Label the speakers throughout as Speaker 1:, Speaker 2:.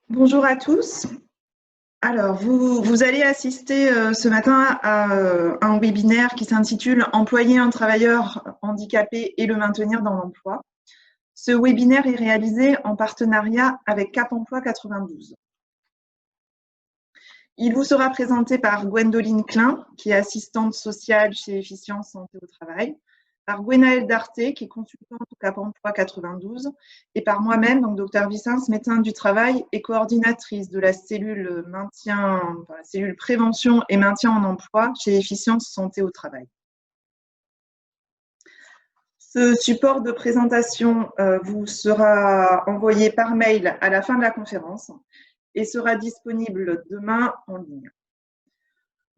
Speaker 1: Bonjour à tous. Alors, vous allez assister ce matin à un webinaire qui s'intitule Employer un travailleur handicapé et le maintenir dans l'emploi. Ce webinaire est réalisé en partenariat avec Cap Emploi 92. Il vous sera présenté par Gwendoline Klein, qui est assistante sociale chez Efficience Santé au Travail, par Gwenaëlle Darté, qui est consultante au Cap Emploi 92, et par moi-même, donc Dr Vicence, médecin du travail et coordinatrice de la cellule la cellule prévention et maintien en emploi chez Efficience Santé au Travail. Ce support de présentation vous sera envoyé par mail à la fin de la conférence et sera disponible demain en ligne.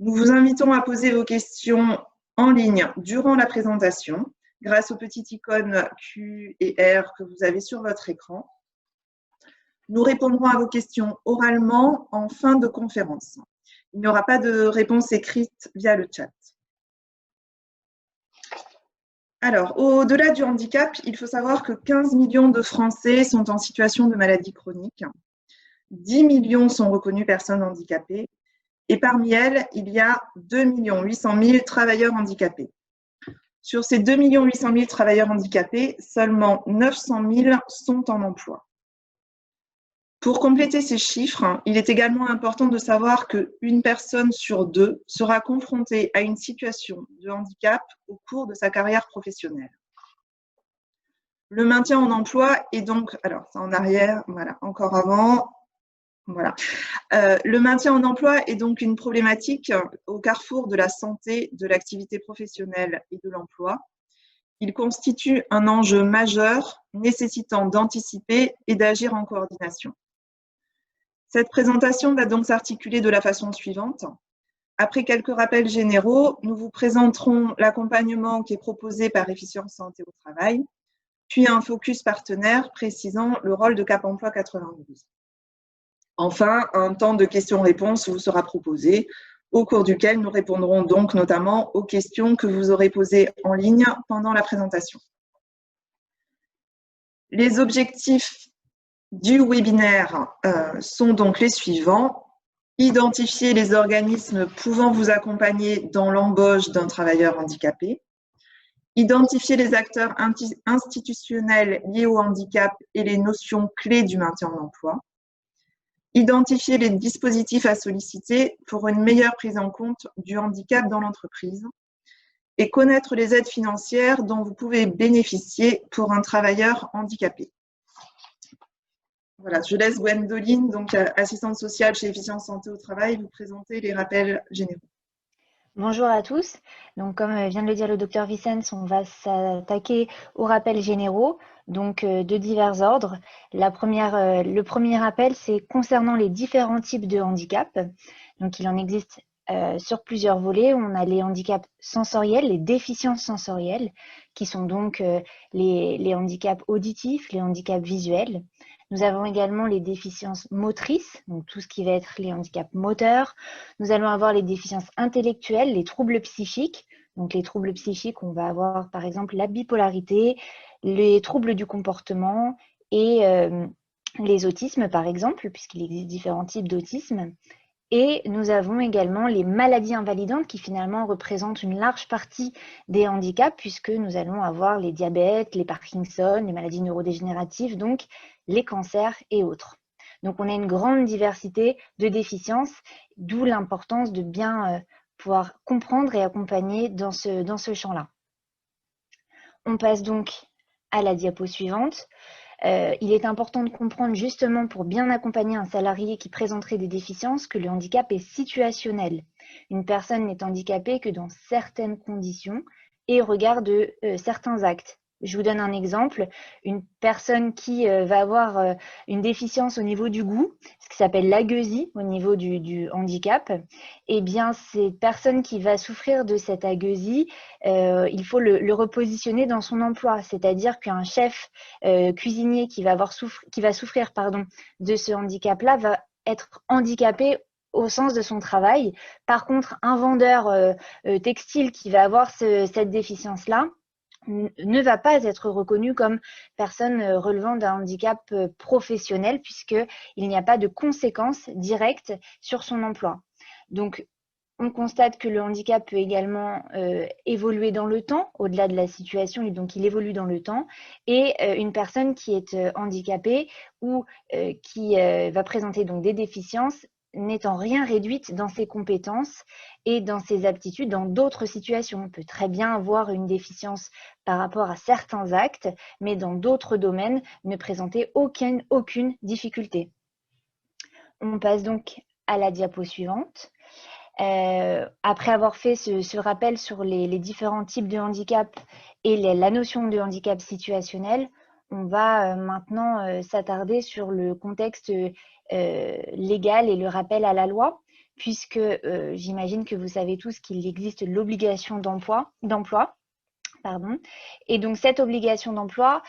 Speaker 1: Nous vous invitons à poser vos questions en ligne durant la présentation grâce aux petites icônes Q et R que vous avez sur votre écran. Nous répondrons à vos questions oralement en fin de conférence. Il n'y aura pas de réponse écrite via le chat. Alors, au-delà du handicap, il faut savoir que 15 millions de Français sont en situation de maladie chronique. 10 millions sont reconnus personnes handicapées. Et parmi elles, il y a 2 800 000 travailleurs handicapés. Sur ces 2 800 000 travailleurs handicapés, seulement 900 000 sont en emploi. Pour compléter ces chiffres, il est également important de savoir qu'une personne sur deux sera confrontée à une situation de handicap au cours de sa carrière professionnelle. Le maintien en emploi est donc, alors c'est en arrière, voilà, encore avant, voilà. Le maintien en emploi est donc une problématique au carrefour de la santé, de l'activité professionnelle et de l'emploi. Il constitue un enjeu majeur nécessitant d'anticiper et d'agir en coordination. Cette présentation va donc s'articuler de la façon suivante. Après quelques rappels généraux, nous vous présenterons l'accompagnement qui est proposé par Efficience Santé au Travail, puis un focus partenaire précisant le rôle de Cap Emploi 92. Enfin, un temps de questions-réponses vous sera proposé, au cours duquel nous répondrons donc notamment aux questions que vous aurez posées en ligne pendant la présentation. Les objectifs du webinaire sont donc les suivants. Identifier les organismes pouvant vous accompagner dans l'embauche d'un travailleur handicapé. Identifier les acteurs institutionnels liés au handicap et les notions clés du maintien en emploi. Identifier les dispositifs à solliciter pour une meilleure prise en compte du handicap dans l'entreprise et connaître les aides financières dont vous pouvez bénéficier pour un travailleur handicapé. Voilà, je laisse Gwendoline, donc assistante sociale chez Efficience Santé au Travail, vous présenter les rappels généraux.
Speaker 2: Bonjour à tous. Donc, comme vient de le dire le docteur Vicens, on va s'attaquer aux rappels généraux, donc de divers ordres. Le premier rappel, c'est concernant les différents types de handicap. Donc, il en existe sur plusieurs volets. On a les handicaps sensoriels, les déficiences sensorielles, qui sont donc les handicaps auditifs, les handicaps visuels. Nous avons également les déficiences motrices, donc tout ce qui va être les handicaps moteurs. Nous allons avoir les déficiences intellectuelles, les troubles psychiques. Donc les troubles psychiques, on va avoir par exemple la bipolarité, les troubles du comportement et les autismes par exemple, puisqu'il existe différents types d'autisme. Et nous avons également les maladies invalidantes qui finalement représentent une large partie des handicaps puisque nous allons avoir les diabètes, les Parkinson, les maladies neurodégénératives, donc les cancers et autres. Donc on a une grande diversité de déficiences, d'où l'importance de bien pouvoir comprendre et accompagner dans ce champ-là. On passe donc à la diapo suivante. Il est important de comprendre justement pour bien accompagner un salarié qui présenterait des déficiences que le handicap est situationnel. Une personne n'est handicapée que dans certaines conditions et au regard de certains actes. Je vous donne un exemple, une personne qui va avoir une déficience au niveau du goût, ce qui s'appelle l'agueusie au niveau du handicap, eh bien cette personne qui va souffrir de cette agueusie, il faut le repositionner dans son emploi, c'est-à-dire qu'un chef cuisinier qui va souffrir de ce handicap-là va être handicapé au sens de son travail. Par contre, un vendeur textile qui va avoir cette déficience-là, ne va pas être reconnu comme personne relevant d'un handicap professionnel puisqu'il n'y a pas de conséquences directes sur son emploi. Donc, on constate que le handicap peut également évoluer dans le temps, au-delà de la situation, et donc il évolue dans le temps. Et une personne qui est handicapée ou qui va présenter donc des déficiences n'est en rien réduite dans ses compétences et dans ses aptitudes dans d'autres situations. On peut très bien avoir une déficience par rapport à certains actes, mais dans d'autres domaines, ne présenter aucune difficulté. On passe donc à la diapo suivante. Après avoir fait ce rappel sur les différents types de handicap et la notion de handicap situationnel, on va maintenant s'attarder sur le contexte légal et le rappel à la loi, puisque j'imagine que vous savez tous qu'il existe l'obligation d'emploi. Et donc cette obligation d'emploi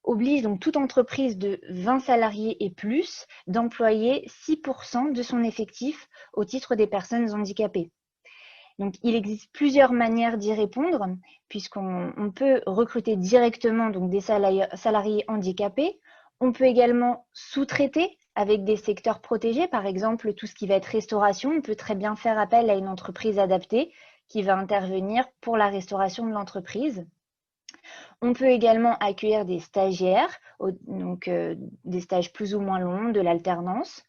Speaker 2: oblige donc toute entreprise de 20 salariés et plus d'employer 6% de son effectif au titre des personnes handicapées. Donc il existe plusieurs manières d'y répondre, puisqu'on peut recruter directement donc, des salariés handicapés. On peut également sous-traiter avec des secteurs protégés, par exemple tout ce qui va être restauration. On peut très bien faire appel à une entreprise adaptée qui va intervenir pour la restauration de l'entreprise. On peut également accueillir des stagiaires, donc des stages plus ou moins longs, de l'alternance.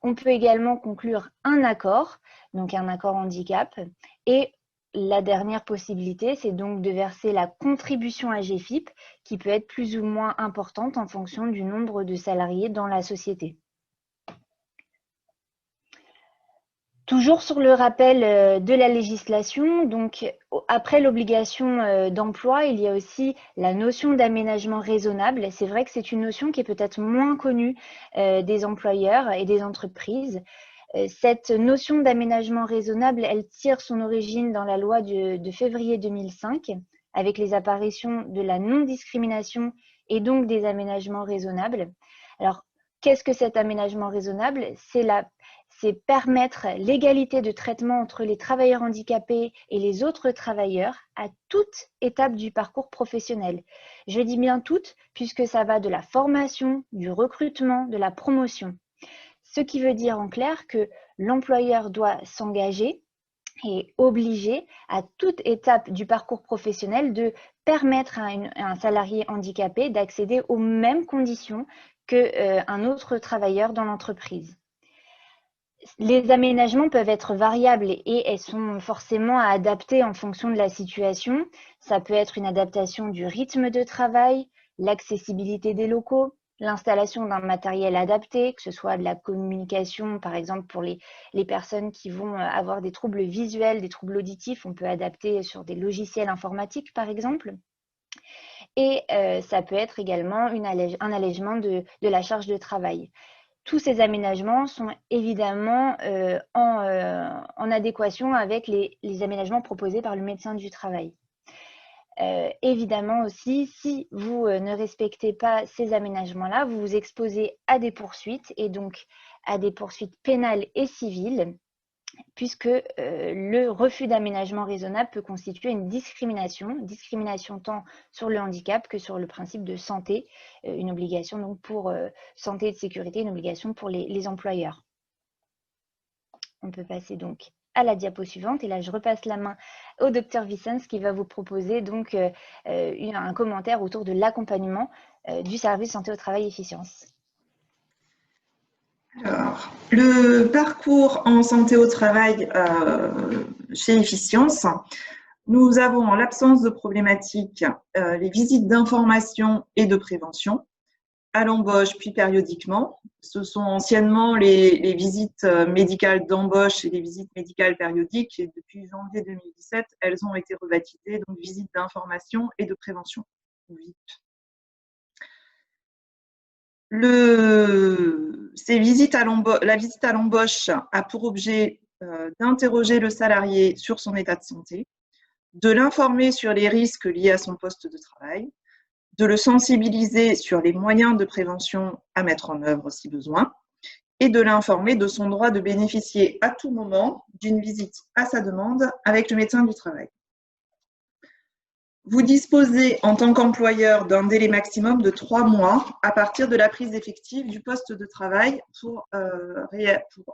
Speaker 2: On peut également conclure un accord, donc un accord handicap. Et la dernière possibilité, c'est donc de verser la contribution à GFIP, qui peut être plus ou moins importante en fonction du nombre de salariés dans la société. Toujours sur le rappel de la législation, donc après l'obligation d'emploi, il y a aussi la notion d'aménagement raisonnable. C'est vrai que c'est une notion qui est peut-être moins connue des employeurs et des entreprises. Cette notion d'aménagement raisonnable, elle tire son origine dans la loi de février 2005 avec les apparitions de la non-discrimination et donc des aménagements raisonnables. Alors, qu'est-ce que cet aménagement raisonnable? C'est permettre l'égalité de traitement entre les travailleurs handicapés et les autres travailleurs à toute étape du parcours professionnel. Je dis bien toute, puisque ça va de la formation, du recrutement, de la promotion. Ce qui veut dire en clair que l'employeur doit s'engager et obliger à toute étape du parcours professionnel de permettre à un salarié handicapé d'accéder aux mêmes conditions qu'un autre travailleur dans l'entreprise. Les aménagements peuvent être variables et elles sont forcément à adapter en fonction de la situation. Ça peut être une adaptation du rythme de travail, l'accessibilité des locaux, l'installation d'un matériel adapté, que ce soit de la communication, par exemple pour les personnes qui vont avoir des troubles visuels, des troubles auditifs, on peut adapter sur des logiciels informatiques, par exemple. Et ça peut être également un allègement de la charge de travail. Tous ces aménagements sont évidemment en adéquation avec les aménagements proposés par le médecin du travail. Évidemment aussi, si vous ne respectez pas ces aménagements-là, vous vous exposez à des poursuites et donc à des poursuites pénales et civiles, puisque le refus d'aménagement raisonnable peut constituer une discrimination tant sur le handicap que sur le principe de santé, une obligation donc pour santé et de sécurité, une obligation pour les employeurs. On peut passer donc à la diapo suivante et là je repasse la main au docteur Vicens qui va vous proposer donc un commentaire autour de l'accompagnement du service santé au travail efficience.
Speaker 1: Alors, le parcours en santé au travail chez Efficience, nous avons en l'absence de problématiques les visites d'information et de prévention à l'embauche puis périodiquement. Ce sont anciennement les visites médicales d'embauche et les visites médicales périodiques et depuis janvier 2017, elles ont été rebaptisées donc visites d'information et de prévention. VIP. La visite à l'embauche a pour objet d'interroger le salarié sur son état de santé, de l'informer sur les risques liés à son poste de travail, de le sensibiliser sur les moyens de prévention à mettre en œuvre si besoin, et de l'informer de son droit de bénéficier à tout moment d'une visite à sa demande avec le médecin du travail. Vous disposez en tant qu'employeur d'un délai maximum de 3 mois à partir de la prise effective du poste de travail pour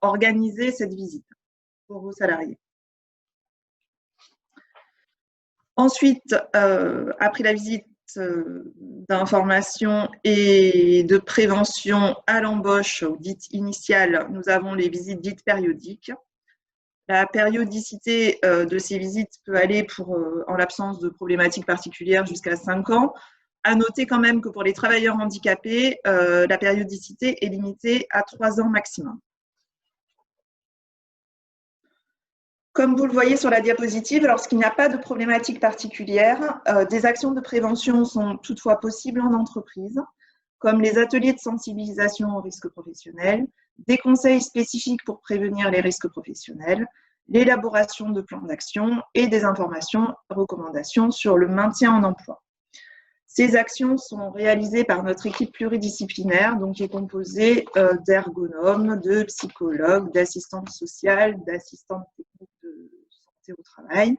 Speaker 1: organiser cette visite pour vos salariés. Ensuite, après la visite d'information et de prévention à l'embauche, dite initiale, nous avons les visites dites périodiques. La périodicité de ces visites peut aller en l'absence de problématiques particulières jusqu'à 5 ans. À noter quand même que pour les travailleurs handicapés, la périodicité est limitée à 3 ans maximum. Comme vous le voyez sur la diapositive, lorsqu'il n'y a pas de problématique particulière, des actions de prévention sont toutefois possibles en entreprise, comme les ateliers de sensibilisation aux risques professionnels, des conseils spécifiques pour prévenir les risques professionnels, l'élaboration de plans d'action et des informations, recommandations sur le maintien en emploi. Ces actions sont réalisées par notre équipe pluridisciplinaire, donc qui est composée d'ergonomes, de psychologues, d'assistantes sociales, d'assistantes techniques de santé au travail,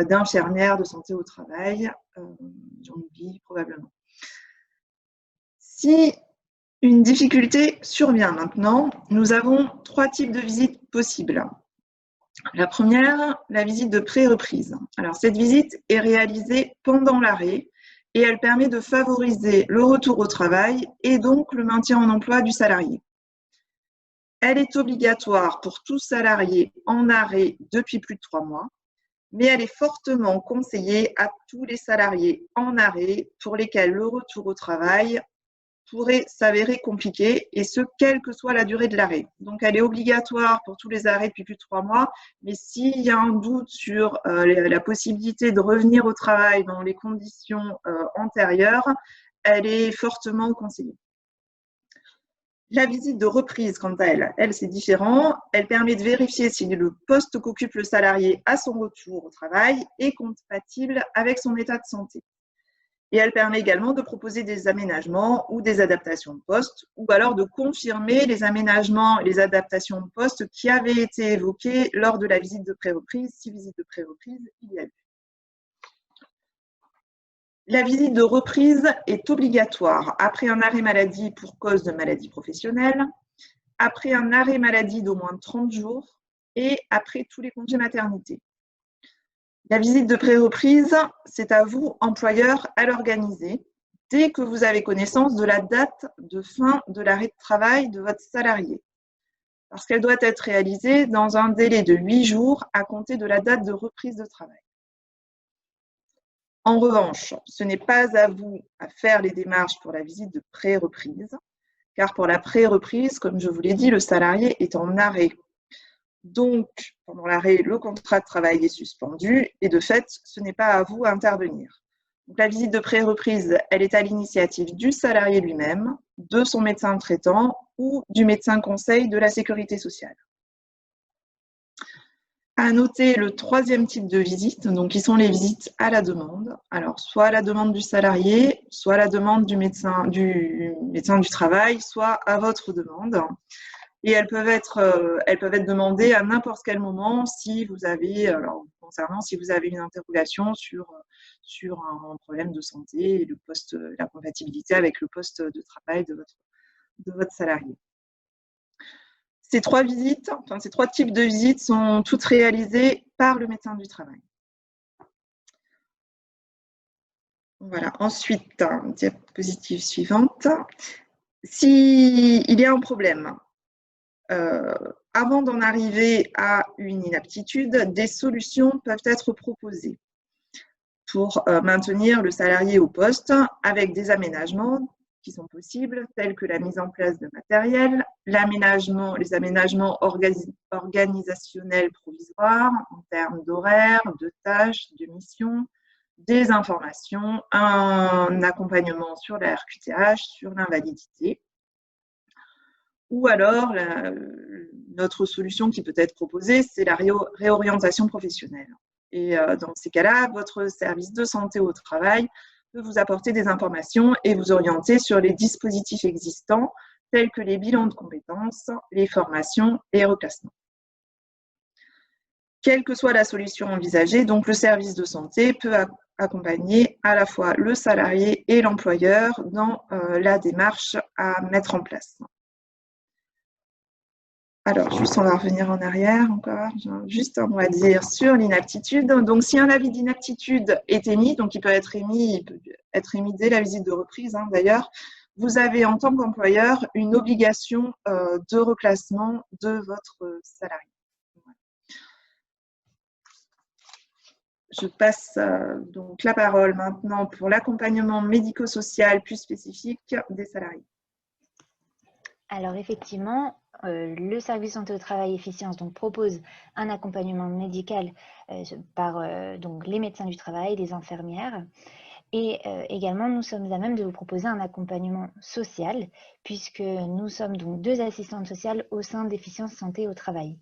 Speaker 1: d'infirmières de santé au travail, j'en oublie probablement. Si une difficulté survient maintenant, nous avons 3 types de visites possibles. La première, la visite de pré-reprise. Alors, cette visite est réalisée pendant l'arrêt et elle permet de favoriser le retour au travail et donc le maintien en emploi du salarié. Elle est obligatoire pour tout salarié en arrêt depuis plus de 3 mois, mais elle est fortement conseillée à tous les salariés en arrêt pour lesquels le retour au travail pourrait s'avérer compliqué, et ce, quelle que soit la durée de l'arrêt. Donc, elle est obligatoire pour tous les arrêts depuis plus de 3 mois, mais s'il y a un doute sur la possibilité de revenir au travail dans les conditions antérieures, elle est fortement conseillée. La visite de reprise, quant à elle c'est différent. Elle permet de vérifier si le poste qu'occupe le salarié à son retour au travail est compatible avec son état de santé. Et elle permet également de proposer des aménagements ou des adaptations de poste, ou alors de confirmer les aménagements et les adaptations de poste qui avaient été évoqués lors de la visite de pré-reprise, si visite de pré-reprise il y a eu. La visite de reprise est obligatoire après un arrêt maladie pour cause de maladie professionnelle, après un arrêt maladie d'au moins 30 jours et après tous les congés maternité. La visite de pré-reprise, c'est à vous, employeur, à l'organiser dès que vous avez connaissance de la date de fin de l'arrêt de travail de votre salarié, parce qu'elle doit être réalisée dans un délai de 8 jours à compter de la date de reprise de travail. En revanche, ce n'est pas à vous à faire les démarches pour la visite de pré-reprise, car pour la pré-reprise, comme je vous l'ai dit, le salarié est en arrêt. Donc, pendant l'arrêt, le contrat de travail est suspendu et de fait, ce n'est pas à vous à intervenir. Donc, la visite de pré-reprise, elle est à l'initiative du salarié lui-même, de son médecin traitant ou du médecin conseil de la sécurité sociale. À noter le 3e type de visite, donc qui sont les visites à la demande. Alors, soit à la demande du salarié, soit à la demande du médecin du travail, soit à votre demande. Et elles peuvent être demandées à n'importe quel moment si vous avez, si vous avez une interrogation sur un problème de santé et la compatibilité avec le poste de travail de votre salarié. Ces 3 types de visites sont toutes réalisées par le médecin du travail. Voilà. Ensuite, diapositive suivante. S'il y a un problème, avant d'en arriver à une inaptitude, des solutions peuvent être proposées pour maintenir le salarié au poste avec des aménagements qui sont possibles, tels que la mise en place de matériel, les aménagements organisationnels provisoires en termes d'horaires, de tâches, de missions, des informations, un accompagnement sur la RQTH, sur l'invalidité. Ou alors, notre solution qui peut être proposée, c'est la réorientation professionnelle. Et dans ces cas-là, votre service de santé au travail peut vous apporter des informations et vous orienter sur les dispositifs existants, tels que les bilans de compétences, les formations et les reclassements. Quelle que soit la solution envisagée, donc le service de santé peut accompagner à la fois le salarié et l'employeur dans la démarche à mettre en place. Alors, juste, on va revenir en arrière encore. J'ai juste un mot à dire sur l'inaptitude. Donc, si un avis d'inaptitude est émis, donc il peut être émis dès la visite de reprise, hein, d'ailleurs, vous avez en tant qu'employeur une obligation de reclassement de votre salarié. Je passe donc la parole maintenant pour l'accompagnement médico-social plus spécifique des salariés.
Speaker 2: Alors effectivement, le service santé au travail efficience donc, propose un accompagnement médical par donc, les médecins du travail, les infirmières. Et également, nous sommes à même de vous proposer un accompagnement social puisque nous sommes donc 2 assistantes sociales au sein d'Efficience Santé au Travail.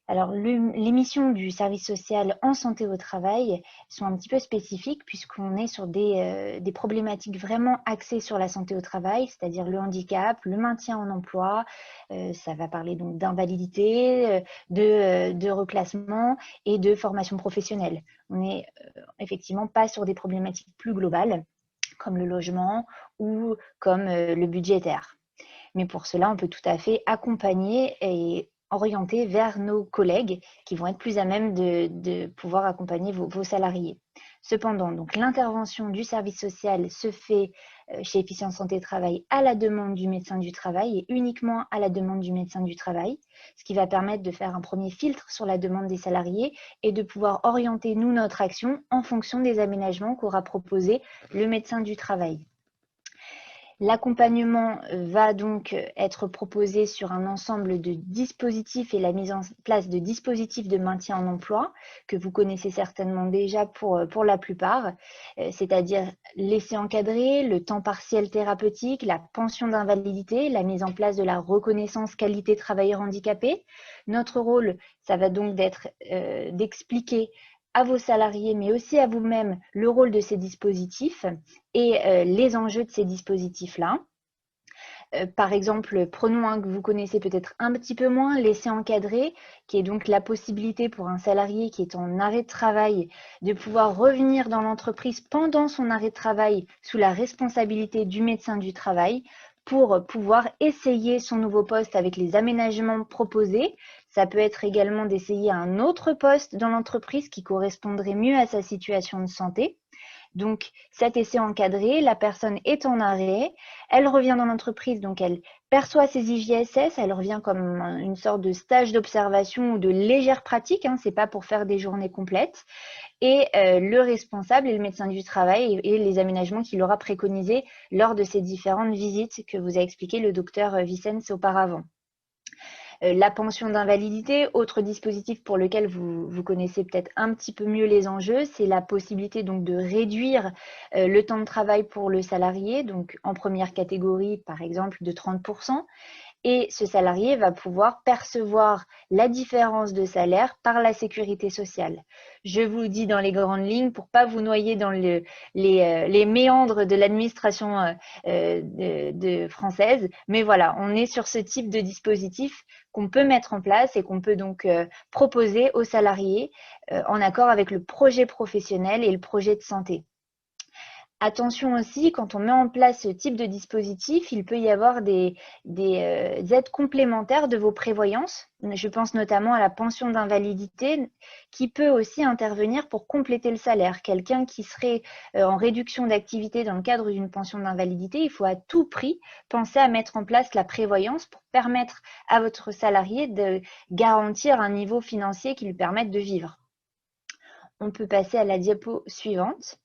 Speaker 2: Alors, les missions du service social en santé au travail sont un petit peu spécifiques puisqu'on est sur des problématiques vraiment axées sur la santé au travail, c'est-à-dire le handicap, le maintien en emploi, ça va parler donc d'invalidité, de reclassement et de formation professionnelle. On n'est effectivement pas sur des problématiques plus globales comme le logement ou comme le budgétaire. Mais pour cela, on peut tout à fait accompagner et orienter vers nos collègues qui vont être plus à même de pouvoir accompagner vos salariés. Cependant, donc l'intervention du service social se fait chez Efficience Santé Travail à la demande du médecin du travail et uniquement à la demande du médecin du travail, ce qui va permettre de faire un premier filtre sur la demande des salariés et de pouvoir orienter, nous, notre action en fonction des aménagements qu'aura proposé le médecin du travail. L'accompagnement va donc être proposé sur un ensemble de dispositifs et la mise en place de dispositifs de maintien en emploi que vous connaissez certainement déjà pour la plupart, c'est-à-dire l'essai encadré, le temps partiel thérapeutique, la pension d'invalidité, la mise en place de la reconnaissance qualité travailleur handicapé. Notre rôle, ça va donc d'être d'expliquer à vos salariés, mais aussi à vous-même, le rôle de ces dispositifs et les enjeux de ces dispositifs-là. Par exemple, prenons un que vous connaissez peut-être un petit peu moins, l'essai encadré, qui est donc la possibilité pour un salarié qui est en arrêt de travail de pouvoir revenir dans l'entreprise pendant son arrêt de travail sous la responsabilité du médecin du travail pour pouvoir essayer son nouveau poste avec les aménagements proposés. Ça peut être également d'essayer un autre poste dans l'entreprise qui correspondrait mieux à sa situation de santé. Donc, cet essai encadré, la personne est en arrêt, elle revient dans l'entreprise, donc elle perçoit ses IJSS, elle revient comme une sorte de stage d'observation ou de légère pratique, hein, ce n'est pas pour faire des journées complètes. Et le responsable et le médecin du travail et les aménagements qu'il aura préconisés lors de ces différentes visites que vous a expliqué le docteur Vicens auparavant. La pension d'invalidité, autre dispositif pour lequel vous connaissez peut-être un petit peu mieux les enjeux, c'est la possibilité donc de réduire le temps de travail pour le salarié, donc en première catégorie par exemple de 30%. Et ce salarié va pouvoir percevoir la différence de salaire par la sécurité sociale. Je vous le dis dans les grandes lignes pour ne pas vous noyer dans les méandres de l'administration française. Mais voilà, on est sur ce type de dispositif qu'on peut mettre en place et qu'on peut donc proposer aux salariés en accord avec le projet professionnel et le projet de santé. Attention aussi, quand on met en place ce type de dispositif, il peut y avoir des aides complémentaires de vos prévoyances. Je pense notamment à la pension d'invalidité qui peut aussi intervenir pour compléter le salaire. Quelqu'un qui serait en réduction d'activité dans le cadre d'une pension d'invalidité, il faut à tout prix penser à mettre en place la prévoyance pour permettre à votre salarié de garantir un niveau financier qui lui permette de vivre. On peut passer à la diapo suivante.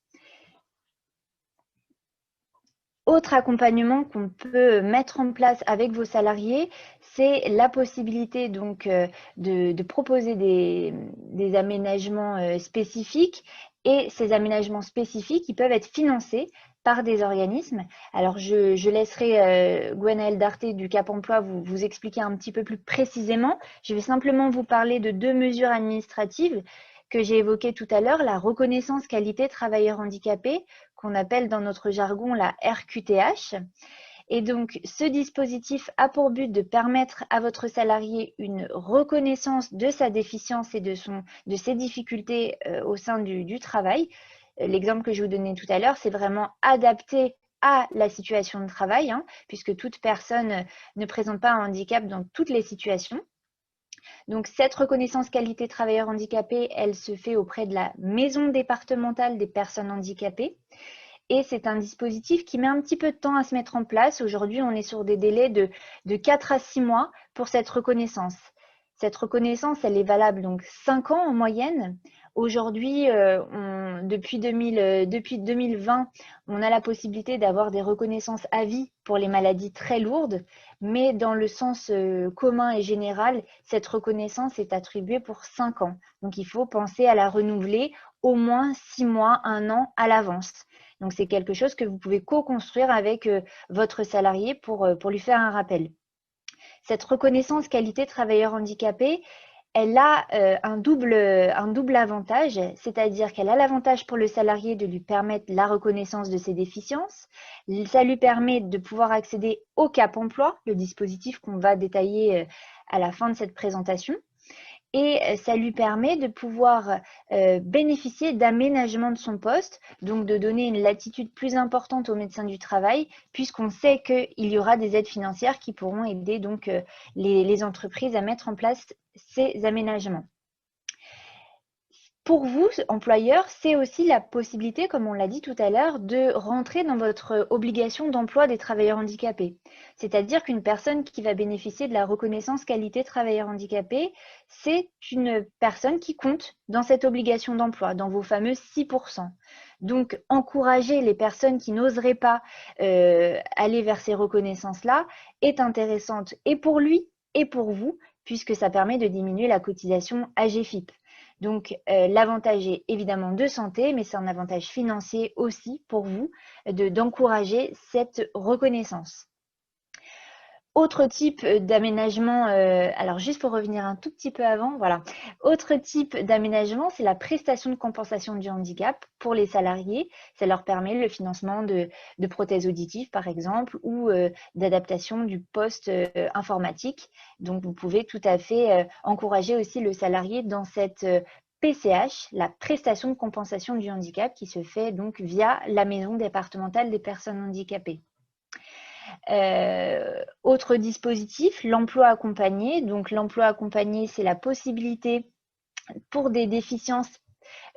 Speaker 2: Autre accompagnement qu'on peut mettre en place avec vos salariés, c'est la possibilité donc de proposer des aménagements spécifiques et ces aménagements spécifiques, ils peuvent être financés par des organismes. Alors, je laisserai Gwenaëlle Darté du Cap Emploi vous expliquer un petit peu plus précisément. Je vais simplement vous parler de 2 mesures administratives que j'ai évoquées tout à l'heure, la reconnaissance qualité travailleur handicapé, qu'on appelle dans notre jargon la RQTH. Et donc, ce dispositif a pour but de permettre à votre salarié une reconnaissance de sa déficience et de ses difficultés au sein du travail. l'exemple que je vous donnais tout à l'heure, c'est vraiment adapté à la situation de travail, hein, puisque toute personne ne présente pas un handicap dans toutes les situations. Donc, cette reconnaissance qualité travailleur handicapé, elle se fait auprès de la maison départementale des personnes handicapées. Et c'est un dispositif qui met un petit peu de temps à se mettre en place. Aujourd'hui, on est sur des délais de 4 à 6 mois pour cette reconnaissance. Cette reconnaissance, elle est valable donc 5 ans en moyenne. Aujourd'hui, depuis 2020, on a la possibilité d'avoir des reconnaissances à vie pour les maladies très lourdes, mais dans le sens commun et général, cette reconnaissance est attribuée pour 5 ans. Donc, il faut penser à la renouveler au moins 6 mois, 1 an à l'avance. Donc, c'est quelque chose que vous pouvez co-construire avec votre salarié pour lui faire un rappel. Cette reconnaissance qualité travailleur handicapé, elle a un double avantage, c'est-à-dire qu'elle a l'avantage pour le salarié de lui permettre la reconnaissance de ses déficiences. Ça lui permet de pouvoir accéder au Cap Emploi, le dispositif qu'on va détailler à la fin de cette présentation. Et ça lui permet de pouvoir bénéficier d'aménagement de son poste, donc de donner une latitude plus importante aux médecins du travail, puisqu'on sait qu'il y aura des aides financières qui pourront aider donc les entreprises à mettre en place ces aménagements. Pour vous, employeur, c'est aussi la possibilité, comme on l'a dit tout à l'heure, de rentrer dans votre obligation d'emploi des travailleurs handicapés. C'est-à-dire qu'une personne qui va bénéficier de la reconnaissance qualité travailleur handicapé, c'est une personne qui compte dans cette obligation d'emploi, dans vos fameux 6%. Donc, encourager les personnes qui n'oseraient pas aller vers ces reconnaissances-là est intéressante et pour lui et pour vous, puisque ça permet de diminuer la cotisation AGFIP. Donc, l'avantage est évidemment de santé, mais c'est un avantage financier aussi pour vous d'encourager cette reconnaissance. Autre type d'aménagement, alors juste pour revenir un tout petit peu avant, voilà. Autre type d'aménagement, c'est la prestation de compensation du handicap pour les salariés. Ça leur permet le financement de prothèses auditives, par exemple, ou d'adaptation du poste informatique. Donc, vous pouvez tout à fait encourager aussi le salarié dans cette PCH, la prestation de compensation du handicap, qui se fait donc via la maison départementale des personnes handicapées. Autre dispositif, l'emploi accompagné. Donc, l'emploi accompagné, c'est la possibilité pour des déficiences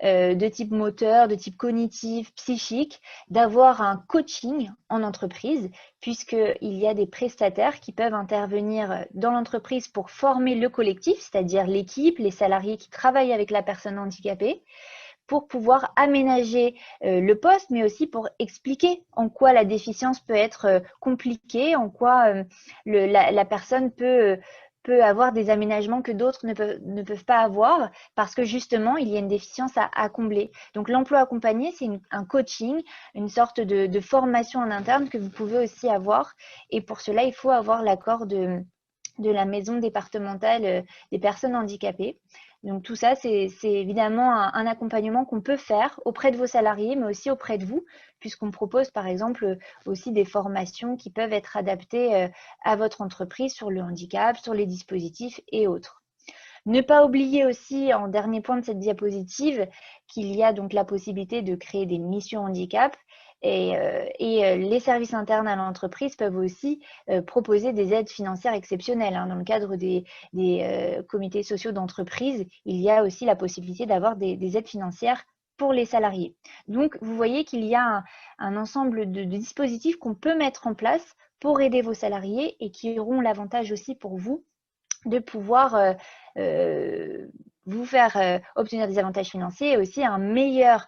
Speaker 2: de type moteur, de type cognitif, psychique, d'avoir un coaching en entreprise, puisqu'il y a des prestataires qui peuvent intervenir dans l'entreprise pour former le collectif, c'est-à-dire l'équipe, les salariés qui travaillent avec la personne handicapée, pour pouvoir aménager le poste, mais aussi pour expliquer en quoi la déficience peut être compliquée, en quoi la personne peut avoir des aménagements que d'autres ne peuvent pas avoir parce que justement, il y a une déficience à combler. Donc, l'emploi accompagné, c'est un coaching, une sorte de formation en interne que vous pouvez aussi avoir. Et pour cela, il faut avoir l'accord de la maison départementale des personnes handicapées. Donc tout ça, c'est évidemment un accompagnement qu'on peut faire auprès de vos salariés, mais aussi auprès de vous, puisqu'on propose par exemple aussi des formations qui peuvent être adaptées à votre entreprise sur le handicap, sur les dispositifs et autres. Ne pas oublier aussi, en dernier point de cette diapositive, qu'il y a donc la possibilité de créer des missions handicap et les services internes à l'entreprise peuvent aussi proposer des aides financières exceptionnelles. Dans le cadre des comités sociaux d'entreprise, il y a aussi la possibilité d'avoir des aides financières pour les salariés. Donc, vous voyez qu'il y a un ensemble de dispositifs qu'on peut mettre en place pour aider vos salariés et qui auront l'avantage aussi pour vous de pouvoir vous faire obtenir des avantages financiers et aussi une meilleure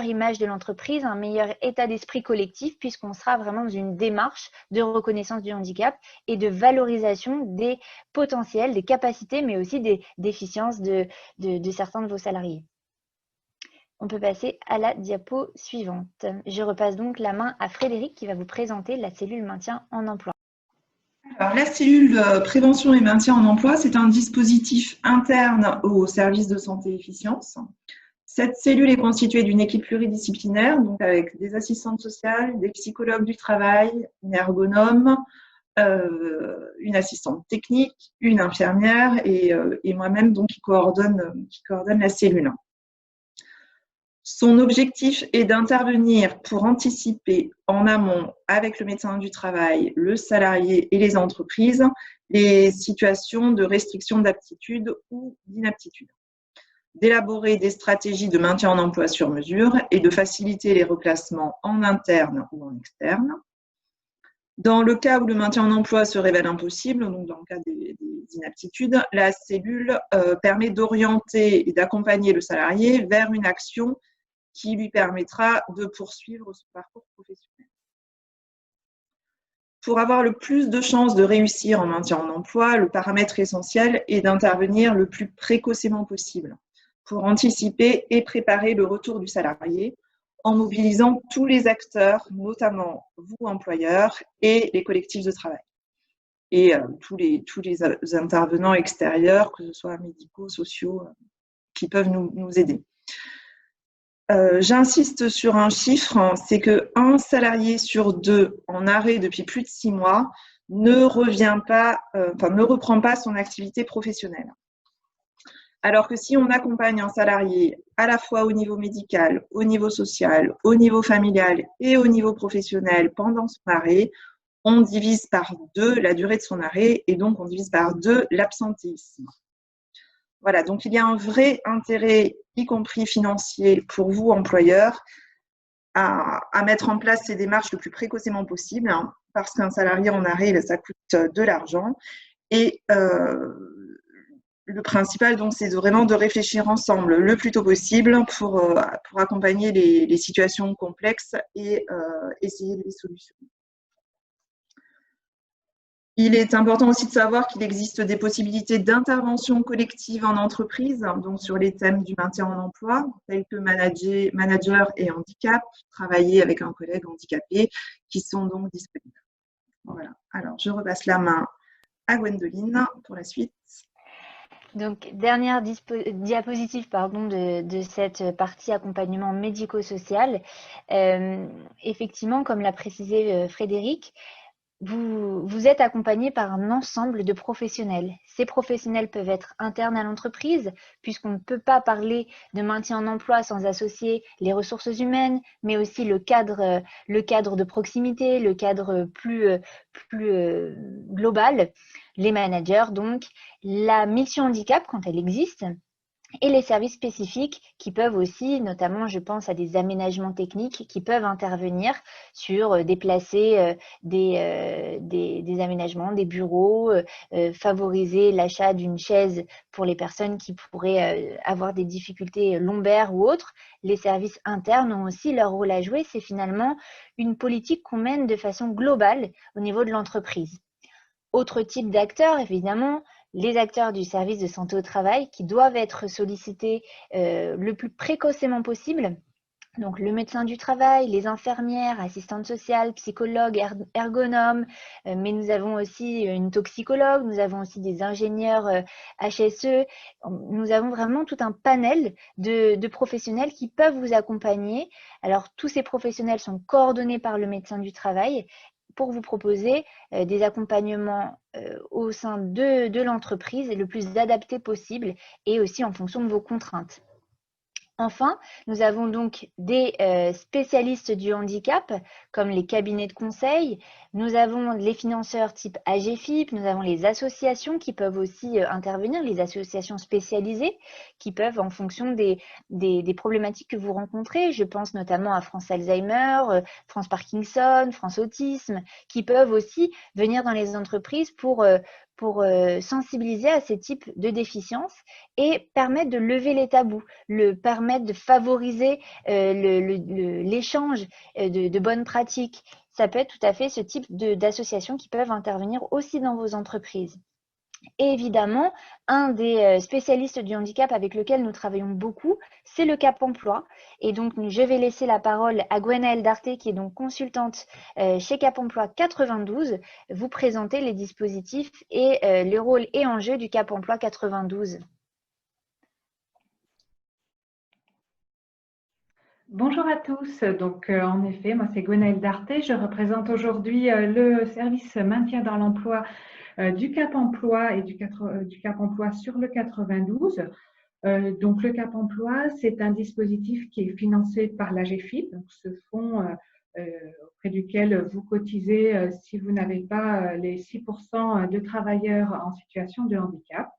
Speaker 2: image de l'entreprise, un meilleur état d'esprit collectif, puisqu'on sera vraiment dans une démarche de reconnaissance du handicap et de valorisation des potentiels, des capacités, mais aussi des déficiences de certains de vos salariés. On peut passer à la diapo suivante. Je repasse donc la main à Frédéric qui va vous présenter la cellule maintien en emploi.
Speaker 1: Alors, la cellule prévention et maintien en emploi, c'est un dispositif interne au service de santé et efficience. Cette cellule est constituée d'une équipe pluridisciplinaire, donc avec des assistantes sociales, des psychologues du travail, une ergonome, une assistante technique, une infirmière et moi-même donc qui coordonne la cellule. Son objectif est d'intervenir pour anticiper en amont avec le médecin du travail, le salarié et les entreprises les situations de restriction d'aptitude ou d'inaptitude, d'élaborer des stratégies de maintien en emploi sur mesure et de faciliter les reclassements en interne ou en externe. Dans le cas où le maintien en emploi se révèle impossible, donc dans le cas des inaptitudes, la cellule permet d'orienter et d'accompagner le salarié vers une action qui lui permettra de poursuivre son parcours professionnel. Pour avoir le plus de chances de réussir en maintien en emploi, le paramètre essentiel est d'intervenir le plus précocement possible pour anticiper et préparer le retour du salarié en mobilisant tous les acteurs, notamment vous, employeurs, et les collectifs de travail. Et tous les intervenants extérieurs, que ce soit médicaux, sociaux, qui peuvent nous aider. J'insiste sur un chiffre, c'est qu'un salarié sur 2 en arrêt depuis plus de 6 mois ne reprend pas son activité professionnelle. Alors que si on accompagne un salarié à la fois au niveau médical, au niveau social, au niveau familial et au niveau professionnel pendant son arrêt, on divise par 2 la durée de son arrêt et donc on divise par 2 l'absentéisme. Voilà, donc il y a un vrai intérêt, y compris financier, pour vous, employeurs, à mettre en place ces démarches le plus précocement possible, hein, parce qu'un salarié en arrêt, ça coûte de l'argent. Et le principal, donc, c'est vraiment de réfléchir ensemble le plus tôt possible pour accompagner les situations complexes et essayer de les solutionner. Il est important aussi de savoir qu'il existe des possibilités d'intervention collective en entreprise, donc sur les thèmes du maintien en emploi, tels que manager et handicap, travailler avec un collègue handicapé, qui sont donc disponibles. Voilà. Alors, je repasse la main à Gwendoline pour la suite.
Speaker 2: Donc, dernière diapositive de cette partie accompagnement médico-social. Effectivement, comme l'a précisé Frédéric, vous êtes accompagné par un ensemble de professionnels. Ces professionnels peuvent être internes à l'entreprise, puisqu'on ne peut pas parler de maintien en emploi sans associer les ressources humaines, mais aussi le cadre de proximité, le cadre plus global, les managers, donc la mission handicap quand elle existe, et les services spécifiques qui peuvent aussi, notamment je pense à des aménagements techniques qui peuvent intervenir sur déplacer des aménagements, des bureaux, favoriser l'achat d'une chaise pour les personnes qui pourraient avoir des difficultés lombaires ou autres. Les services internes ont aussi leur rôle à jouer. C'est finalement une politique qu'on mène de façon globale au niveau de l'entreprise. Autre type d'acteurs, évidemment, les acteurs du service de santé au travail qui doivent être sollicités le plus précocement possible. Donc, le médecin du travail, les infirmières, assistantes sociales, psychologues, ergonomes, mais nous avons aussi une toxicologue, nous avons aussi des ingénieurs HSE. Nous avons vraiment tout un panel de professionnels qui peuvent vous accompagner. Alors, tous ces professionnels sont coordonnés par le médecin du travail pour vous proposer des accompagnements au sein de l'entreprise le plus adapté possible et aussi en fonction de vos contraintes. Enfin, nous avons donc des spécialistes du handicap, comme les cabinets de conseil. Nous avons les financeurs type AGFIP, nous avons les associations qui peuvent aussi intervenir, les associations spécialisées qui peuvent, en fonction des problématiques que vous rencontrez, je pense notamment à France Alzheimer, France Parkinson, France Autisme, qui peuvent aussi venir dans les entreprises pour sensibiliser à ces types de déficiences et permettre de lever les tabous, permettre de favoriser l'échange de bonnes pratiques. Ça peut être tout à fait ce type d'associations qui peuvent intervenir aussi dans vos entreprises. Et évidemment, un des spécialistes du handicap avec lequel nous travaillons beaucoup, c'est le Cap Emploi. Et donc, je vais laisser la parole à Gwenaëlle Darté, qui est donc consultante chez Cap Emploi 92, vous présenter les dispositifs et les rôles et enjeux du Cap Emploi 92.
Speaker 3: Bonjour à tous. Donc, en effet, moi, c'est Gwenaëlle Darté. Je représente aujourd'hui le service maintien dans l'emploi du Cap Emploi et du Cap Emploi sur le 92. Donc, le Cap Emploi, c'est un dispositif qui est financé par l'AGEFIP, donc ce fonds auprès duquel vous cotisez si vous n'avez pas les 6% de travailleurs en situation de handicap.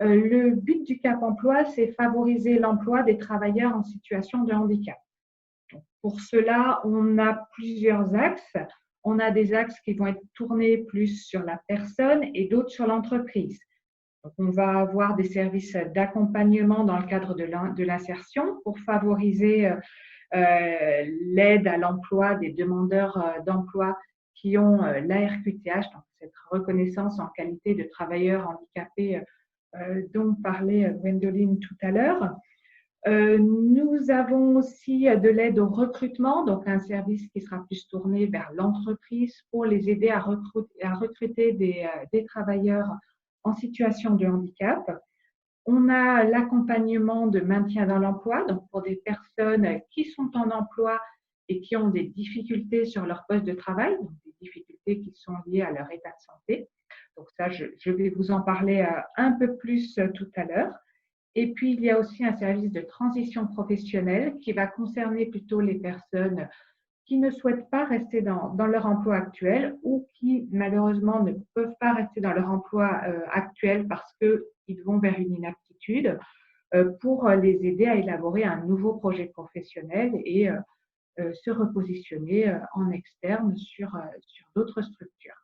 Speaker 3: Le but du Cap Emploi, c'est favoriser l'emploi des travailleurs en situation de handicap. Donc, pour cela, on a plusieurs axes. On a des axes qui vont être tournés plus sur la personne et d'autres sur l'entreprise. Donc, on va avoir des services d'accompagnement dans le cadre de l'insertion pour favoriser l'aide à l'emploi des demandeurs d'emploi qui ont l'ARQTH, donc cette reconnaissance en qualité de travailleur handicapé dont parlait Gwendoline tout à l'heure. Nous avons aussi de l'aide au recrutement, donc un service qui sera plus tourné vers l'entreprise pour les aider à recruter des travailleurs en situation de handicap. On a l'accompagnement de maintien dans l'emploi, donc pour des personnes qui sont en emploi et qui ont des difficultés sur leur poste de travail, donc des difficultés qui sont liées à leur état de santé. Donc ça, je vais vous en parler un peu plus tout à l'heure. Et puis, il y a aussi un service de transition professionnelle qui va concerner plutôt les personnes qui ne souhaitent pas rester dans leur emploi actuel ou qui, malheureusement, ne peuvent pas rester dans leur emploi actuel parce qu'ils vont vers une inaptitude, pour les aider à élaborer un nouveau projet professionnel et se repositionner en externe sur d'autres structures.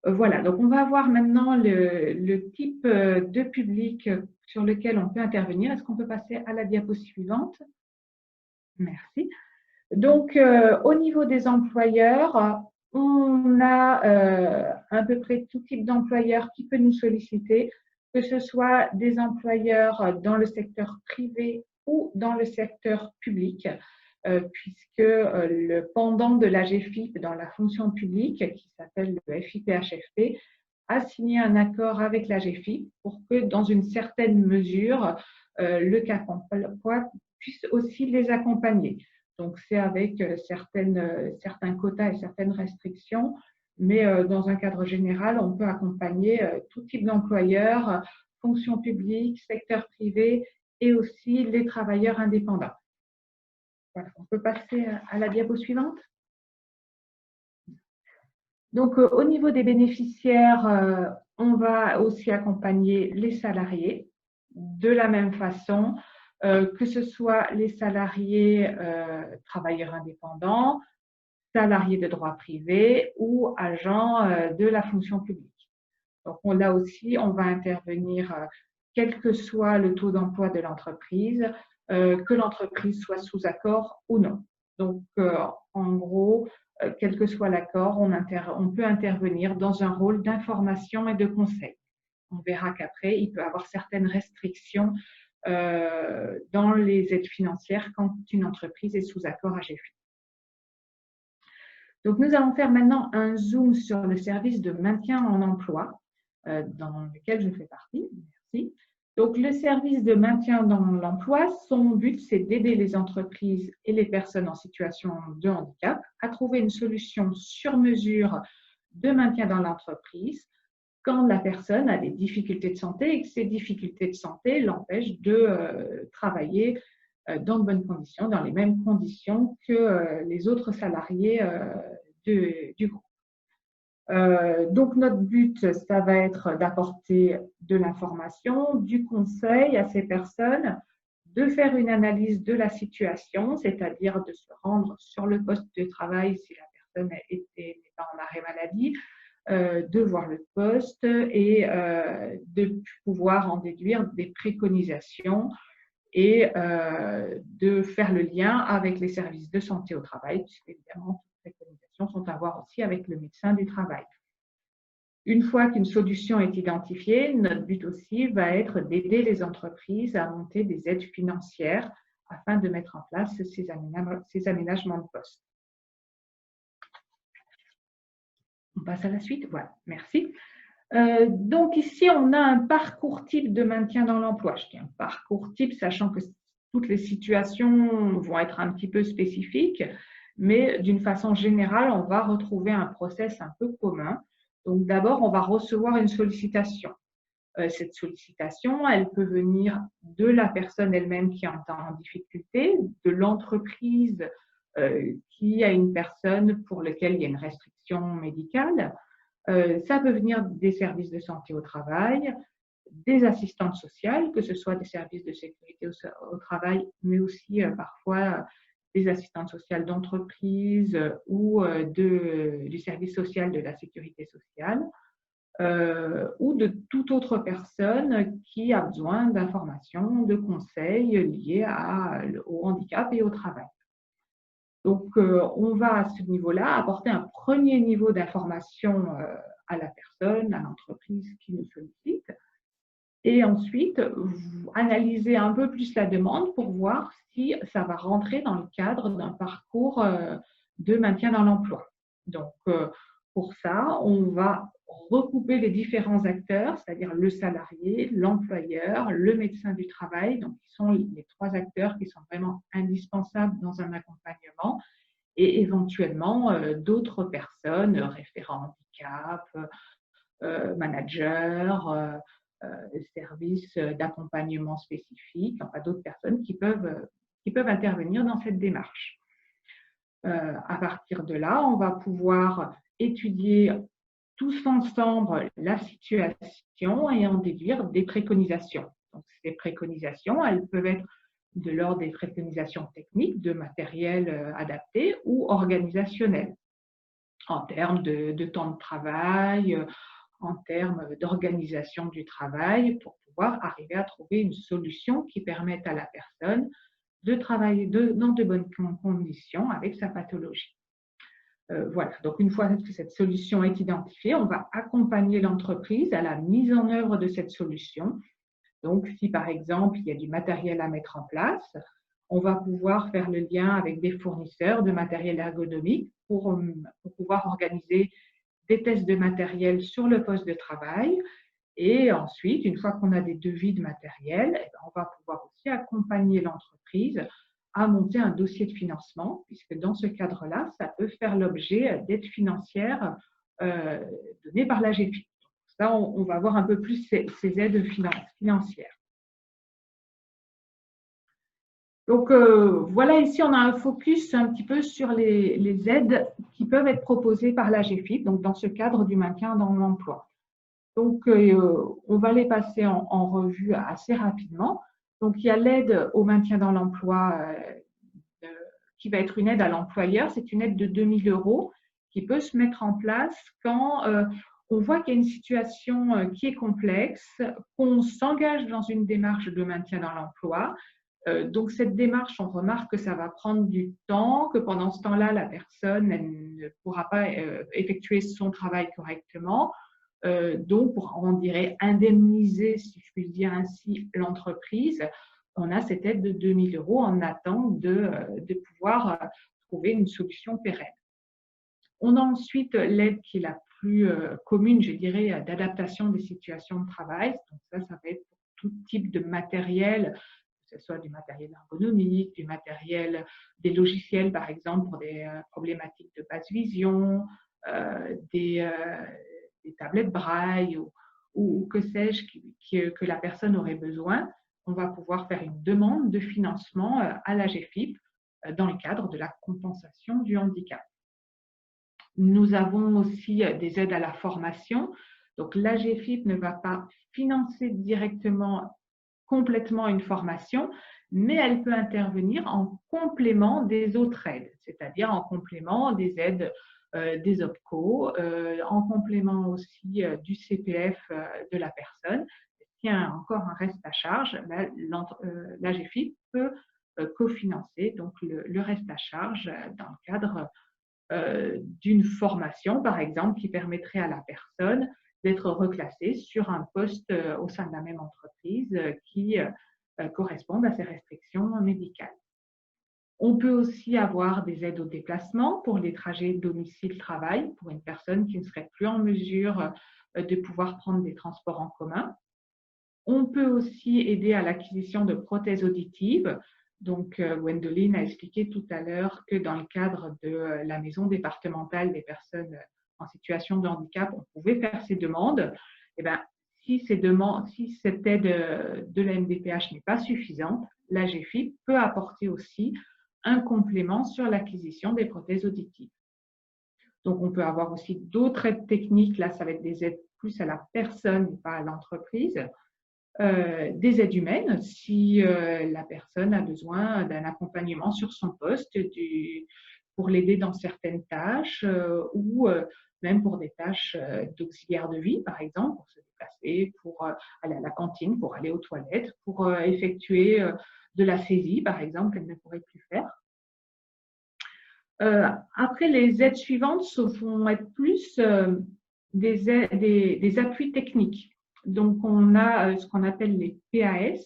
Speaker 3: Voilà, donc on va voir maintenant le type de public sur lequel on peut intervenir. Est-ce qu'on peut passer à la diapo suivante? Merci. Donc, au niveau des employeurs, on a à peu près tout type d'employeur qui peut nous solliciter, que ce soit des employeurs dans le secteur privé ou dans le secteur public, puisque le pendant de l'AGEFIP dans la fonction publique, qui s'appelle le FIPHFP, a signé un accord avec l'AGEFIP pour que, dans une certaine mesure, le Cap Emploi puisse aussi les accompagner. Donc, c'est avec certains quotas et certaines restrictions, mais dans un cadre général, on peut accompagner tout type d'employeurs, fonction publique, secteur privé et aussi les travailleurs indépendants. Voilà, on peut passer à la diapo suivante. Donc, au niveau des bénéficiaires, on va aussi accompagner les salariés de la même façon, que ce soit les salariés travailleurs indépendants, salariés de droit privé ou agents de la fonction publique. Donc, là aussi, on va intervenir quel que soit le taux d'emploi de l'entreprise, que l'entreprise soit sous accord ou non. Donc, en gros, quel que soit l'accord, on peut intervenir dans un rôle d'information et de conseil. On verra qu'après, il peut y avoir certaines restrictions dans les aides financières quand une entreprise est sous accord AGEFIP. Donc, nous allons faire maintenant un zoom sur le service de maintien en emploi dans lequel je fais partie. Merci. Donc, le service de maintien dans l'emploi, son but, c'est d'aider les entreprises et les personnes en situation de handicap à trouver une solution sur mesure de maintien dans l'entreprise quand la personne a des difficultés de santé et que ces difficultés de santé l'empêchent de travailler dans de bonnes conditions, dans les mêmes conditions que les autres salariés du groupe. Donc, notre but, ça va être d'apporter de l'information, du conseil à ces personnes, de faire une analyse de la situation, c'est-à-dire de se rendre sur le poste de travail si la personne n'est pas en arrêt maladie, de voir le poste et de pouvoir en déduire des préconisations et de faire le lien avec les services de santé au travail, puisque évidemment, toutes les préconisations sont à voir aussi avec le médecin du travail. Une fois qu'une solution est identifiée, notre but aussi va être d'aider les entreprises à monter des aides financières afin de mettre en place ces aménagements de poste. On passe à la suite. Voilà, merci. Donc ici, on a un parcours type de maintien dans l'emploi. Je dis un parcours type, sachant que toutes les situations vont être un petit peu spécifiques, mais d'une façon générale, on va retrouver un process un peu commun. Donc d'abord, on va recevoir une sollicitation. Cette sollicitation, elle peut venir de la personne elle-même qui est en difficulté, de l'entreprise qui a une personne pour laquelle il y a une restriction médicale. Ça peut venir des services de santé au travail, des assistantes sociales, que ce soit des services de sécurité au travail, mais aussi parfois des assistantes sociales d'entreprise ou du service social de la sécurité sociale, ou de toute autre personne qui a besoin d'informations, de conseils liés au handicap et au travail. Donc, on va à ce niveau-là apporter un premier niveau d'information à la personne, à l'entreprise qui nous sollicite, et ensuite analyser un peu plus la demande pour voir si ça va rentrer dans le cadre d'un parcours de maintien dans l'emploi. Donc, pour ça, on va recouper les différents acteurs, c'est-à-dire le salarié, l'employeur, le médecin du travail, donc qui sont les 3 acteurs qui sont vraiment indispensables dans un accompagnement, et éventuellement d'autres personnes, référents handicap, managers, services d'accompagnement spécifiques, enfin d'autres personnes qui peuvent intervenir dans cette démarche. À partir de là, on va pouvoir étudier tous ensemble la situation et en déduire des préconisations. Donc, ces préconisations, elles peuvent être de l'ordre des préconisations techniques, de matériel adapté ou organisationnel, en termes de temps de travail, en termes d'organisation du travail, pour pouvoir arriver à trouver une solution qui permette à la personne de travailler dans de bonnes conditions avec sa pathologie. Voilà, donc une fois que cette solution est identifiée, on va accompagner l'entreprise à la mise en œuvre de cette solution. Donc, si par exemple, il y a du matériel à mettre en place, on va pouvoir faire le lien avec des fournisseurs de matériel ergonomique pour pouvoir organiser des tests de matériel sur le poste de travail. Et ensuite, une fois qu'on a des devis de matériel, on va pouvoir aussi accompagner l'entreprise à monter un dossier de financement, puisque dans ce cadre-là, ça peut faire l'objet d'aides financières données par la GFIP. Ça, on va voir un peu plus ces aides financières. Donc, voilà, ici, on a un focus un petit peu sur les aides qui peuvent être proposées par la GFIP, donc dans ce cadre du maintien dans l'emploi. Donc, on va les passer en revue assez rapidement. Donc, il y a l'aide au maintien dans l'emploi qui va être une aide à l'employeur. C'est une aide de 2 000 € qui peut se mettre en place quand on voit qu'il y a une situation qui est complexe, qu'on s'engage dans une démarche de maintien dans l'emploi. Donc, cette démarche, on remarque que ça va prendre du temps, que pendant ce temps-là, la personne elle ne pourra pas effectuer son travail correctement. Donc, on dirait indemniser, si je puis dire ainsi, l'entreprise. On a cette aide de 2 000 € en attente de pouvoir trouver une solution pérenne. On a ensuite l'aide qui est la plus commune, je dirais, d'adaptation des situations de travail. Donc ça va être pour tout type de matériel, que ce soit du matériel ergonomique, du matériel, des logiciels, par exemple, pour des problématiques de basse vision, des tablettes braille ou que sais-je que la personne aurait besoin. On va pouvoir faire une demande de financement à la GFIP dans le cadre de la compensation du handicap. Nous avons aussi des aides à la formation. Donc, la GFIP ne va pas financer directement complètement une formation, mais elle peut intervenir en complément des autres aides, c'est-à-dire en complément des aides des OPCO, en complément aussi du CPF de la personne. S'il y a encore un reste à charge, la GFIP peut cofinancer donc le reste à charge dans le cadre d'une formation, par exemple, qui permettrait à la personne d'être reclassée sur un poste au sein de la même entreprise qui corresponde à ses restrictions médicales. On peut aussi avoir des aides au déplacement pour les trajets domicile-travail pour une personne qui ne serait plus en mesure de pouvoir prendre des transports en commun. On peut aussi aider à l'acquisition de prothèses auditives. Donc, Gwendoline a expliqué tout à l'heure que dans le cadre de la maison départementale des personnes en situation de handicap, on pouvait faire ces demandes. Eh bien, si cette aide de la MDPH n'est pas suffisante, l'AGEFIP peut apporter aussi un complément sur l'acquisition des prothèses auditives. Donc, on peut avoir aussi d'autres aides techniques. Là, ça va être des aides plus à la personne, pas à l'entreprise. Des aides humaines, si la personne a besoin d'un accompagnement sur son poste pour l'aider dans certaines tâches ou même pour des tâches d'auxiliaire de vie, par exemple, pour se déplacer, pour aller à la cantine, pour aller aux toilettes, pour effectuer de la saisie, par exemple, qu'elle ne pourrait plus faire. Après, les aides suivantes vont être plus des appuis techniques. Donc, on a ce qu'on appelle les PAS.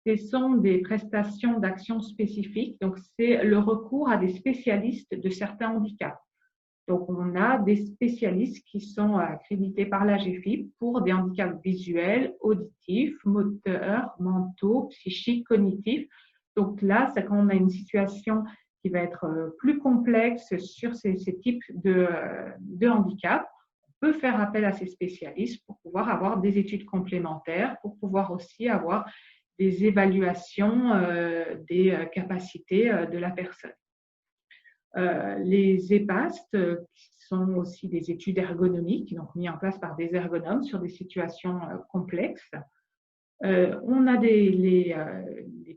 Speaker 3: Ce sont des prestations d'action spécifiques. Donc, c'est le recours à des spécialistes de certains handicaps. Donc, on a des spécialistes qui sont accrédités par l'AGEFIP pour des handicaps visuels, auditifs, moteurs, mentaux, psychiques, cognitifs. Donc là, c'est quand on a une situation qui va être plus complexe sur ces types de handicap. On peut faire appel à ces spécialistes pour pouvoir avoir des études complémentaires, pour pouvoir aussi avoir des évaluations des capacités de la personne. Les EPAST, qui sont aussi des études ergonomiques, donc mises en place par des ergonomes sur des situations complexes. On a les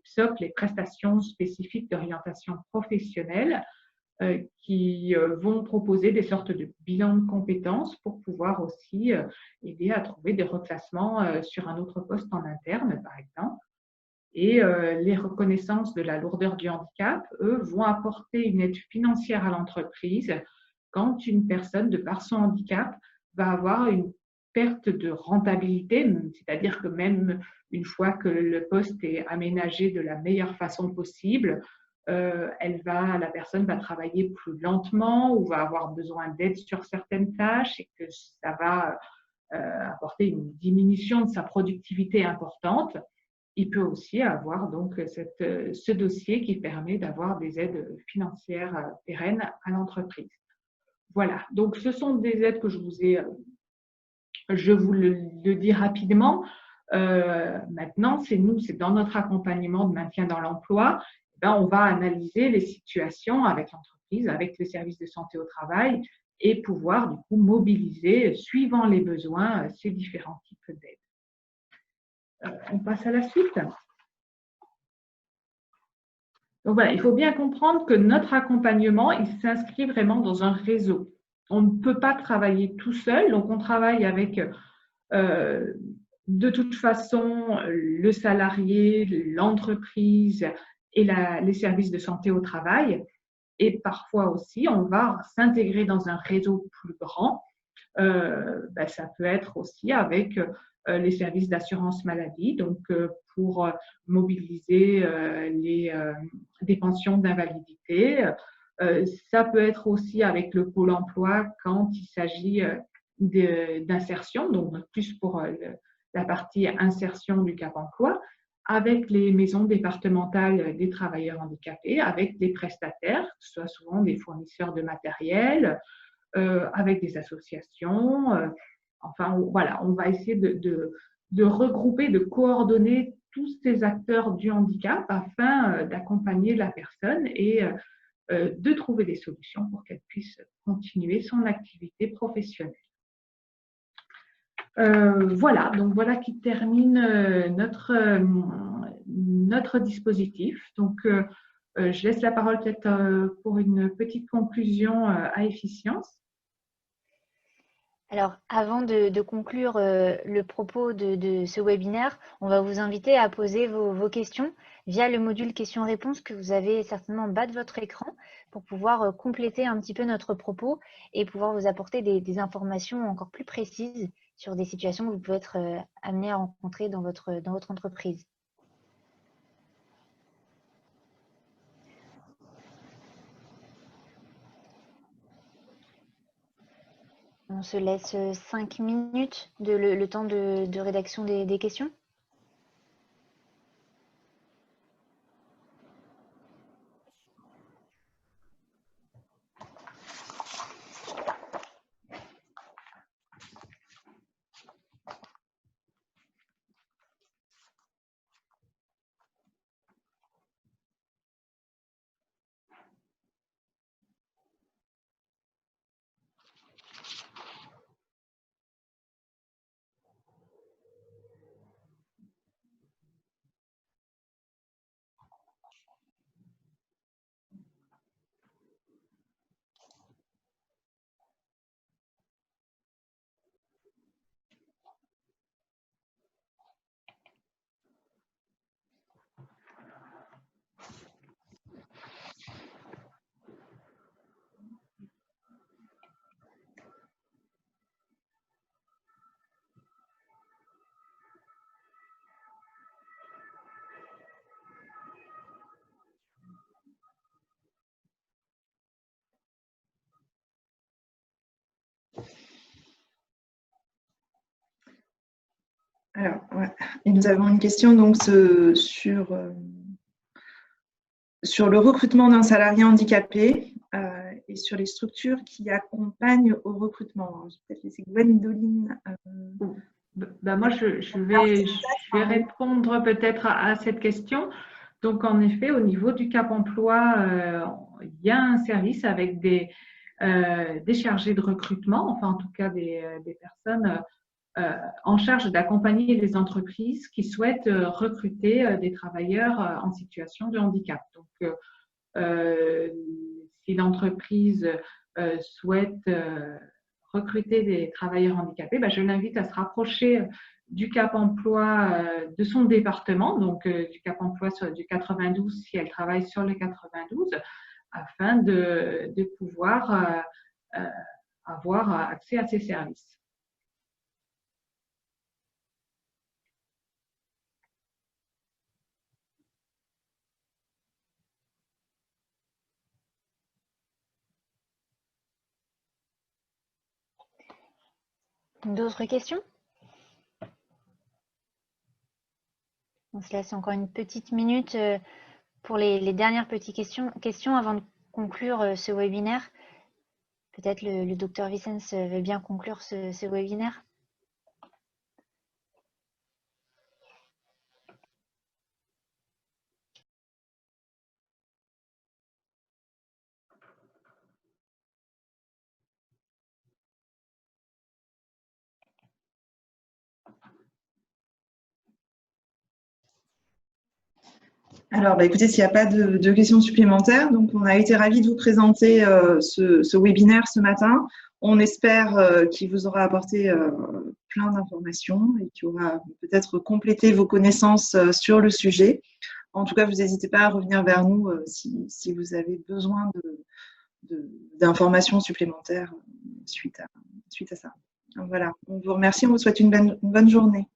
Speaker 3: PSOC, les prestations spécifiques d'orientation professionnelle, qui vont proposer des sortes de bilans de compétences pour pouvoir aussi aider à trouver des reclassements sur un autre poste en interne, par exemple. Et les reconnaissances de la lourdeur du handicap, eux, vont apporter une aide financière à l'entreprise quand une personne, de par son handicap, va avoir une perte de rentabilité, c'est-à-dire que même une fois que le poste est aménagé de la meilleure façon possible, la personne va travailler plus lentement ou va avoir besoin d'aide sur certaines tâches et que ça va apporter une diminution de sa productivité importante. Il peut aussi avoir donc ce dossier qui permet d'avoir des aides financières pérennes à l'entreprise. Voilà, donc ce sont des aides que je vous le dis rapidement. Maintenant, c'est dans notre accompagnement de maintien dans l'emploi, on va analyser les situations avec l'entreprise, avec les services de santé au travail et pouvoir du coup mobiliser, suivant les besoins, ces différents types d'aides. On passe à la suite. Donc voilà, il faut bien comprendre que notre accompagnement, il s'inscrit vraiment dans un réseau. On ne peut pas travailler tout seul, donc on travaille avec de toute façon le salarié, l'entreprise et les services de santé au travail. Et parfois aussi, on va s'intégrer dans un réseau plus grand. Ça peut être aussi avec les services d'assurance maladie, donc pour mobiliser des pensions d'invalidité. Ça peut être aussi avec le Pôle emploi quand il s'agit d'insertion, donc plus pour la partie insertion du Cap emploi, avec les maisons départementales des travailleurs handicapés, avec des prestataires, que ce soit souvent des fournisseurs de matériel, avec des associations. Enfin, voilà, on va essayer de regrouper, de coordonner tous ces acteurs du handicap afin d'accompagner la personne et de trouver des solutions pour qu'elle puisse continuer son activité professionnelle. Voilà, donc voilà qui termine notre dispositif. Donc, je laisse la parole peut-être pour une petite conclusion à Efficience.
Speaker 2: Alors, avant de conclure le propos de ce webinaire, on va vous inviter à poser vos questions via le module questions-réponses que vous avez certainement en bas de votre écran pour pouvoir compléter un petit peu notre propos et pouvoir vous apporter des informations encore plus précises sur des situations que vous pouvez être amené à rencontrer dans votre entreprise. On se laisse 5 minutes, le temps de rédaction des questions.
Speaker 1: Alors, ouais. Et nous avons une question donc, sur le recrutement d'un salarié handicapé et sur les structures qui accompagnent au recrutement. Alors, je vais peut-être laisser Gwendoline.
Speaker 3: Moi, je vais répondre peut-être à cette question. Donc, en effet, au niveau du Cap Emploi, il y a un service avec des chargés de recrutement, enfin en tout cas des personnes en charge d'accompagner les entreprises qui souhaitent recruter des travailleurs en situation de handicap. Donc, si l'entreprise souhaite recruter des travailleurs handicapés, je l'invite à se rapprocher du Cap Emploi de son département, donc du Cap Emploi du 92 si elle travaille sur le 92, afin de pouvoir avoir accès à ces services.
Speaker 2: D'autres questions? On se laisse encore une petite minute pour les dernières petites questions avant de conclure ce webinaire. Peut-être le docteur Vicens veut bien conclure ce webinaire.
Speaker 1: Alors, écoutez, s'il n'y a pas de questions supplémentaires, donc on a été ravis de vous présenter ce webinaire ce matin. On espère qu'il vous aura apporté plein d'informations et qu'il aura peut-être complété vos connaissances sur le sujet. En tout cas, vous n'hésitez pas à revenir vers nous si vous avez besoin d'informations supplémentaires suite à ça. Donc, voilà, on vous remercie, on vous souhaite une bonne journée.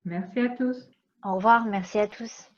Speaker 3: Merci à tous.
Speaker 2: Au revoir, merci à tous.